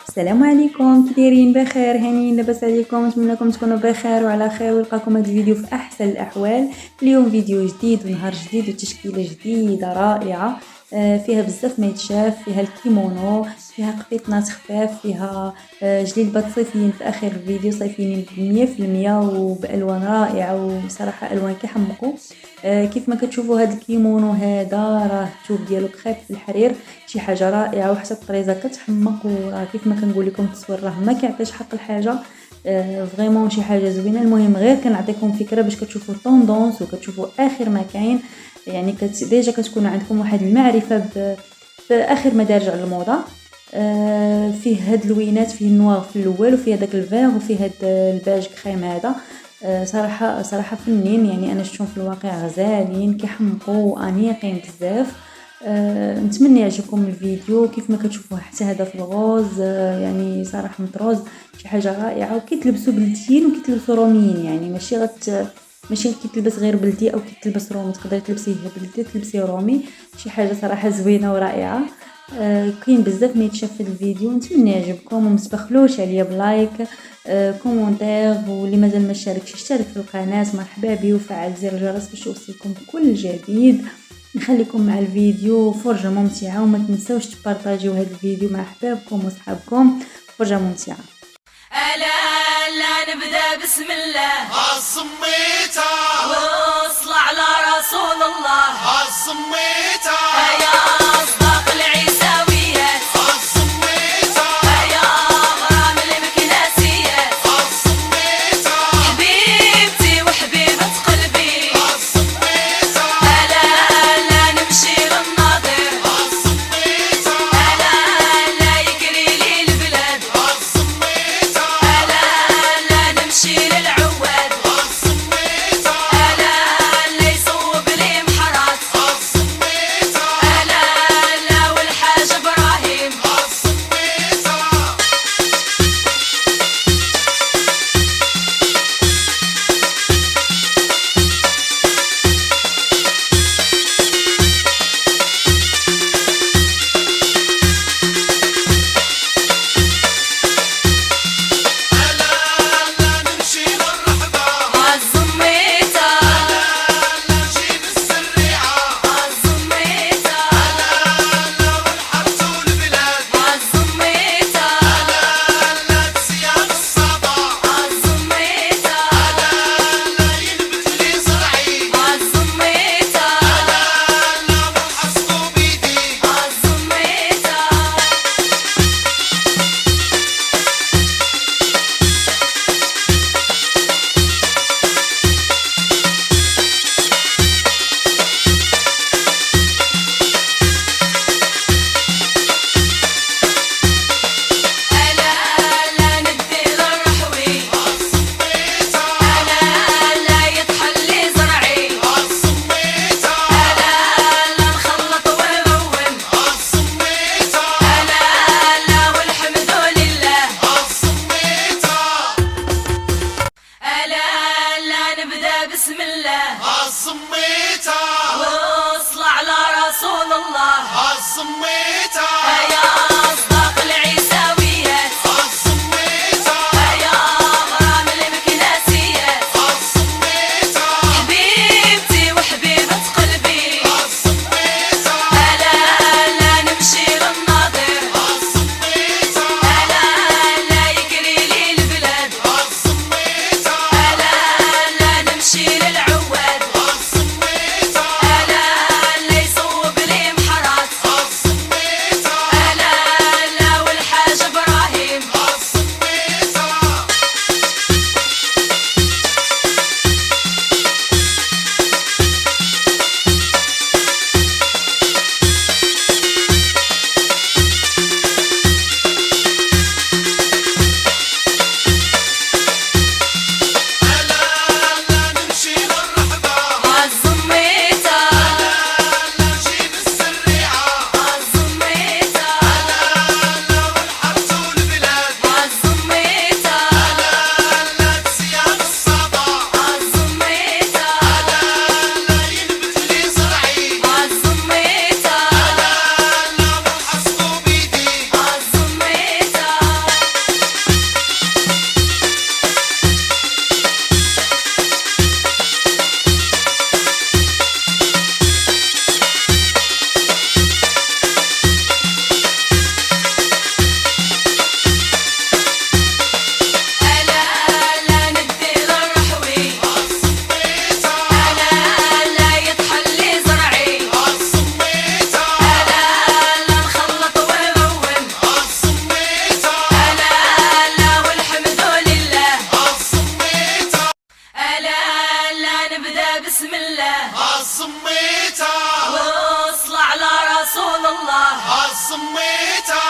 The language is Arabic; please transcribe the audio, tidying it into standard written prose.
السلام عليكم، كي دايرين؟ بخير؟ هانيين؟ لاباس عليكم؟ نتمنىكم تكونوا بخير وعلى خير ونلقاكم هذا الفيديو في احسن الاحوال. اليوم فيديو جديد ونهار جديد وتشكيله جديده رائعه، فيها بزاف ما يتشاف، فيها الكيمونو، فيها قطيطنات خفاف، فيها جليلبات صيفيين في اخر الفيديو، صيفيين 100% وبالوان رائعه وصراحه الوان كيحمقوا. كيف ما كتشوفوا هذا الكيمونو هذا راه الثوب ديالو خفيف في الحرير، شي حاجه رائعه وحتى الطريزه كتحمق، وراه كيف ما كنقول لكم التصوير راه ما كيعطيش حق الحاجه. فريمون شي حاجه زوينه. المهم غير كنعطيكم فكره باش كتشوفوا طوندونس وكتشوفوا اخر ما كاين، يعني ديجا كتكون عندكم واحد المعرفه باخر مدارج على الموضه. فيه هاد اللوينات، فيه النوار في الاول وفيه داك الفيغ وفيه هاد الباج كريم هذا. صراحه فنين، يعني انا شفتهم في الواقع غزالين كيحمقوا انيقين بزاف. نتمنى يعجبكم الفيديو. كيف ما كتشوفوا حتى هذا في الغوز، يعني صراحه مطروز شي حاجه رائعه، وكيتلبسوا بلديين وكيتلبسوا روميين، يعني ماشي كيتلبس غير بلدي او كيتلبس رومي، تقدري تلبسيه بلدي تلبسيه رومي، شي حاجه صراحه زوينه ورائعه. كاين بزاف ما يتشاف في الفيديو، نتمنى يعجبكم وما تبخلوش عليا بلايك، كومونتير، واللي مازال ما اشتركش يشترك في القناه مرحبا به وفعل زر الجرس باش يوصلكم كل جديد. نخليكم مع الفيديو، فرجه ممتعه، وما تنسوش تبارطاجيو هذا الفيديو مع احبابكم وصحابكم، فرجه ممتعه. لا نبدا بسم الله الصميتة وصل على رسول الله الصميتة يا أصداق العيساويات الصميتة يا غرام المكناسيات الصميتة حبيبتي وحبيبة قلبي الصميتة لا نمشي للناظر الصميتة لا يجري لي البلاد الصميتة لا نمشي للعواد الصميتة لا يصوب لي محرات الصميتة لا والحاج إبراهيم الصميتة لا نمشي للرحبة الزميتة لا نجيب السريعة الزميتة لا والحرس والبلاد الزميتة لا نسيان الصعبة الزميتة لا ينبت لي زرعي الزميتة لا والحصد بيدي الزميتة لا ندي للرحوي الصميتة لا يطحن لي زرعي الصميتة لا نخلط ونلون الصميتة لا والحمد لله الصميتة لا نبدا بسم الله الصميتة وصل على رسول الله الصميتة يا أصداق العيساويات الصميتة يا غرام المكناسيات الصميتة حبيبتي وحبيبة قلبي الصميتة لا نمشي للناظر الصميتة لا يجري لي البلاد الصميتة لا نمشي للعواد الصميتة لا يصوب لي محرات الصميتة بسم الله الصميتة وصل على رسول الله الصميتة